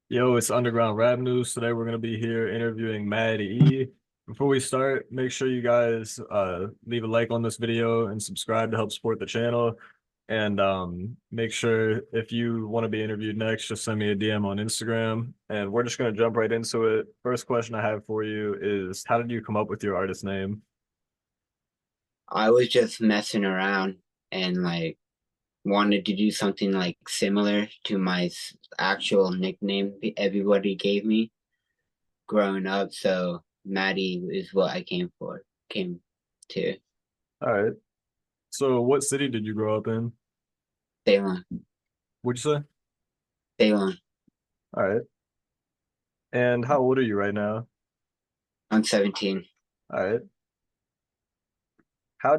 Yo, it's Underground Rap News. Today we're gonna be here interviewing Mad E. Before we start, make sure you guys leave a like on this video and subscribe to help support the channel. And make sure if you want to be interviewed next, just send me a DM on Instagram. And we're just gonna jump right into it. First question I have for you is, how did you come up with your artist name? I was just messing around and wanted to do something like similar to my actual nickname everybody gave me growing up. So Maddie is what I came to. All right. So what city did you grow up in? Salem, What'd you say? Salem. All right. And how old are you right now? I'm 17. All right. How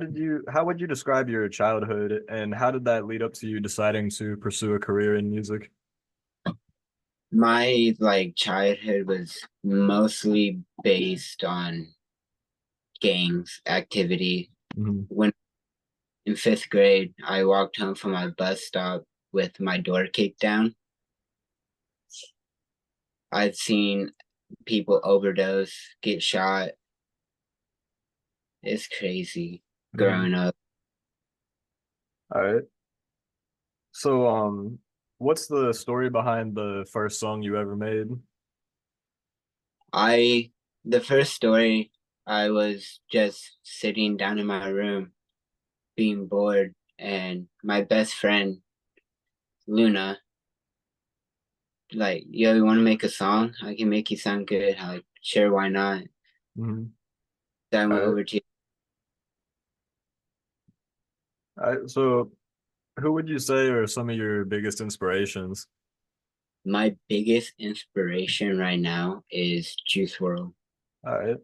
would you describe your childhood and how did that lead up to you deciding to pursue a career in music? My childhood was mostly based on gangs activity. Mhm. When in fifth grade, I walked home from my bus stop with my door kicked down. I've seen people overdose, get shot. It's crazy Mhm. growing up. All right. So, what's the story behind the first song you ever made? I the first story, I was just sitting down in my room being bored, and my best friend Luna, yo, you want to make a song? I can make you sound good. I'm like, sure, why not? Mhm. Then I All went right. over to All right. So, who would you say are some of your biggest inspirations? my biggest inspiration right now is Juice World. All right.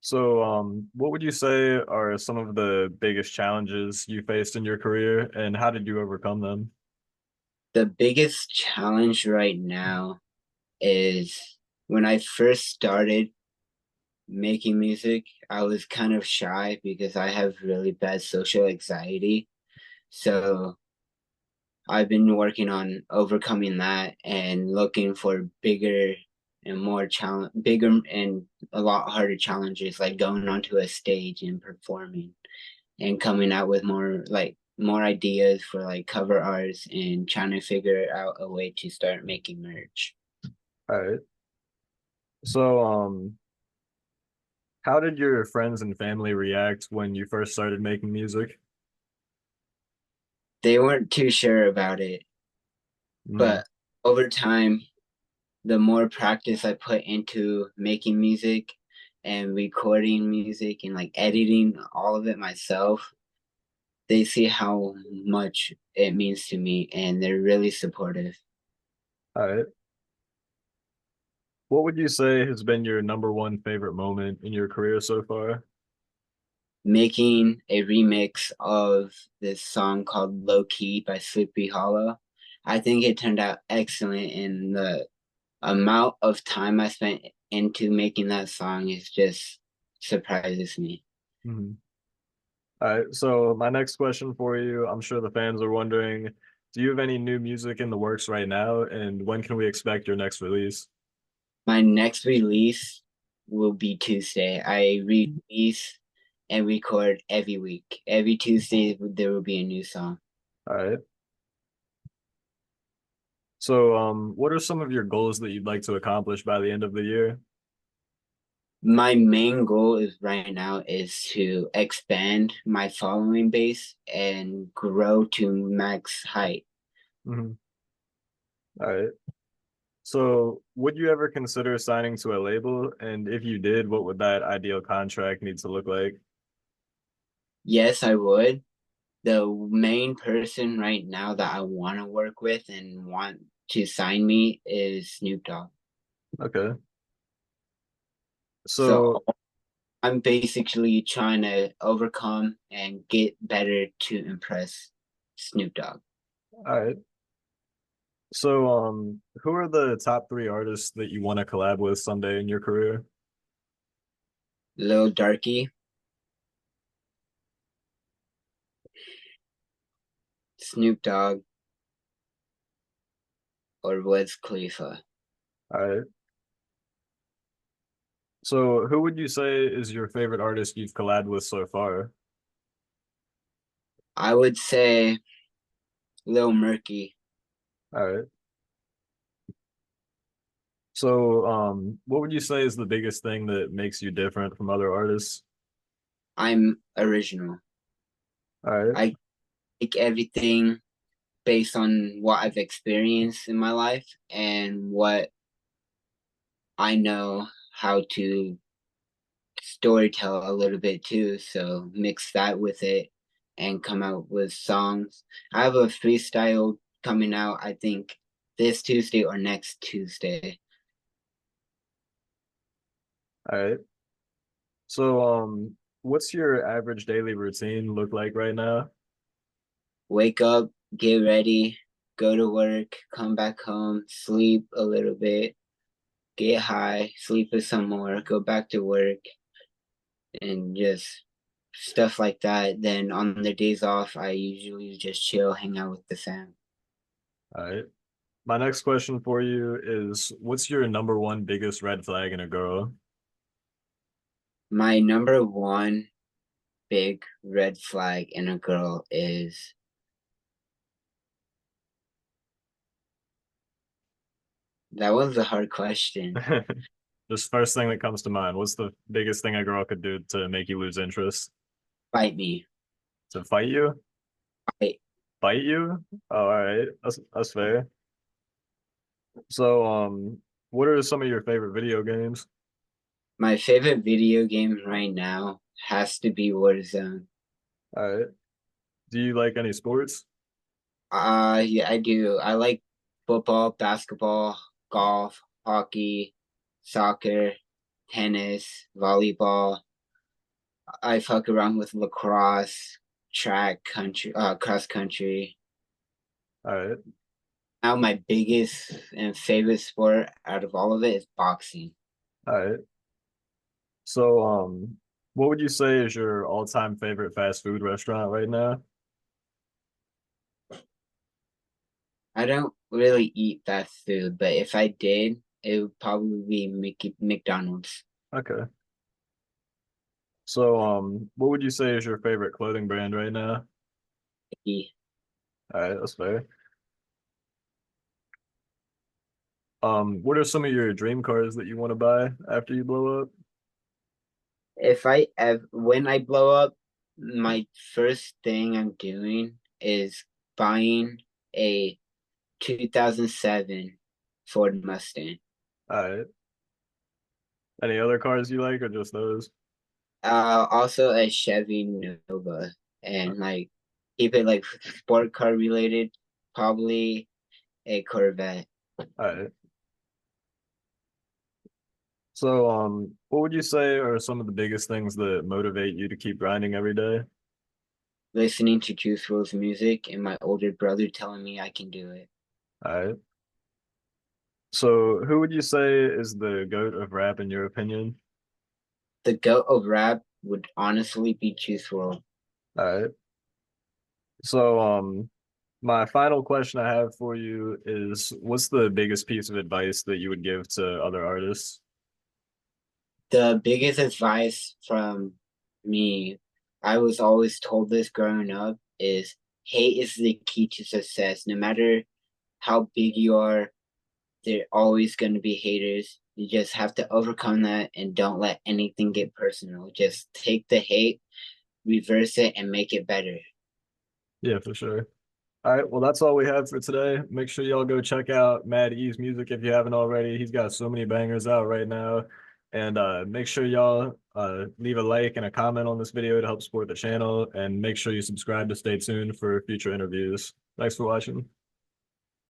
So, what would you say are some of the biggest challenges you faced in your career, and how did you overcome them? The biggest challenge right now is when I first started making music, I was kind of shy because I have really bad social anxiety. So I've been working on overcoming that and looking for bigger and a lot harder challenges, like going onto a stage and performing and coming out with more ideas for like cover arts and trying to figure out a way to start making merch. All right. So, how did your friends and family react when you first started making music? They weren't too sure about it, Mm, but over time, the more practice I put into making music and recording music and like editing all of it myself, they see how much it means to me and they're really supportive. all right. What would you say has been your number one favorite moment in your career so far? Making a remix of this song called Low Key by Sleepy Hollow, I think it turned out excellent, and the amount of time I spent into making that song is just surprises me. Mhm. All right. So my next question for you, I'm sure the fans are wondering, do you have any new music in the works right now, and when can we expect your next release? My next release will be Tuesday. I release and record every week. Every Tuesday, there will be a new song. All right. So, what are some of your goals that you'd like to accomplish by the end of the year? My main goal is right now is to expand my following base and grow to max height. Mhm. All right. So, would you ever consider signing to a label? And if you did, what would that ideal contract need to look like? Yes, I would. The main person right now that I want to work with and want to sign me is Snoop Dogg. Okay. So So, I'm basically trying to overcome and get better to impress Snoop Dogg. all right. So, who are the top three artists that you want to collab with someday in your career? Lil Darky, Snoop Dogg, or Wiz Khalifa. All right. So who would you say is your favorite artist you've collabed with so far? I would say Lil Murky. All right. So what would you say is the biggest thing that makes you different from other artists? I'm original. All right. I take everything based on what I've experienced in my life and what I know how to storytell a little bit too. So mix that with it and come out with songs. I have a freestyle coming out, I think this Tuesday or next Tuesday. All right. So what's your average daily routine look like right now? Wake up, get ready, go to work, come back home, sleep a little bit, get high, sleep some more, go back to work, and just stuff like that. Then on the days off, I usually just chill, hang out with the fam. All right. My next question for you is what's your number one biggest red flag in a girl? My number one big red flag in a girl is that was a hard question. Just first thing that comes to mind. What's the biggest thing a girl could do to make you lose interest? Fight me. To fight you? Fight. Fight you? Oh, all right. That's fair. So, what are some of your favorite video games? My favorite video game right now has to be Warzone. All right. Do you like any sports? Yeah, I do. I like football, basketball, golf, hockey, soccer, tennis, volleyball. I fuck around with lacrosse, track, cross country. All right. Now my biggest and favorite sport out of all of it is boxing. All right. So, what would you say is your all-time favorite fast food restaurant right now? I don't really eat fast food, but if I did, it would probably be McDonald's. Okay. So, what would you say is your favorite clothing brand right now? All right, that's fair. What are some of your dream cars that you want to buy after you blow up? If when I blow up, my first thing I'm doing is buying a 2007 Ford Mustang. All right. Any other cars you like or just those? Also a Chevy Nova, and like keep it like sport car related, probably a Corvette. All right. So, what would you say are some of the biggest things that motivate you to keep grinding every day? Listening to Juice WRLD's music and my older brother telling me I can do it. All right. So, who would you say is the GOAT of rap in your opinion? The goat of rap would honestly be Juice WRLD. All right. So, my final question I have for you is, what's the biggest piece of advice that you would give to other artists? The biggest advice from me, I was always told this growing up, is hate is the key to success. No matter how big you are, there always going to be haters. You just have to overcome that and don't let anything get personal. Just take the hate, reverse it, and make it better. Yeah, for sure. All right, well, that's all we have for today. Make sure y'all go check out Mad E's music if you haven't already. He's got so many bangers out right now. And make sure y'all leave a like and a comment on this video to help support the channel. And make sure you subscribe to stay tuned for future interviews. Thanks for watching.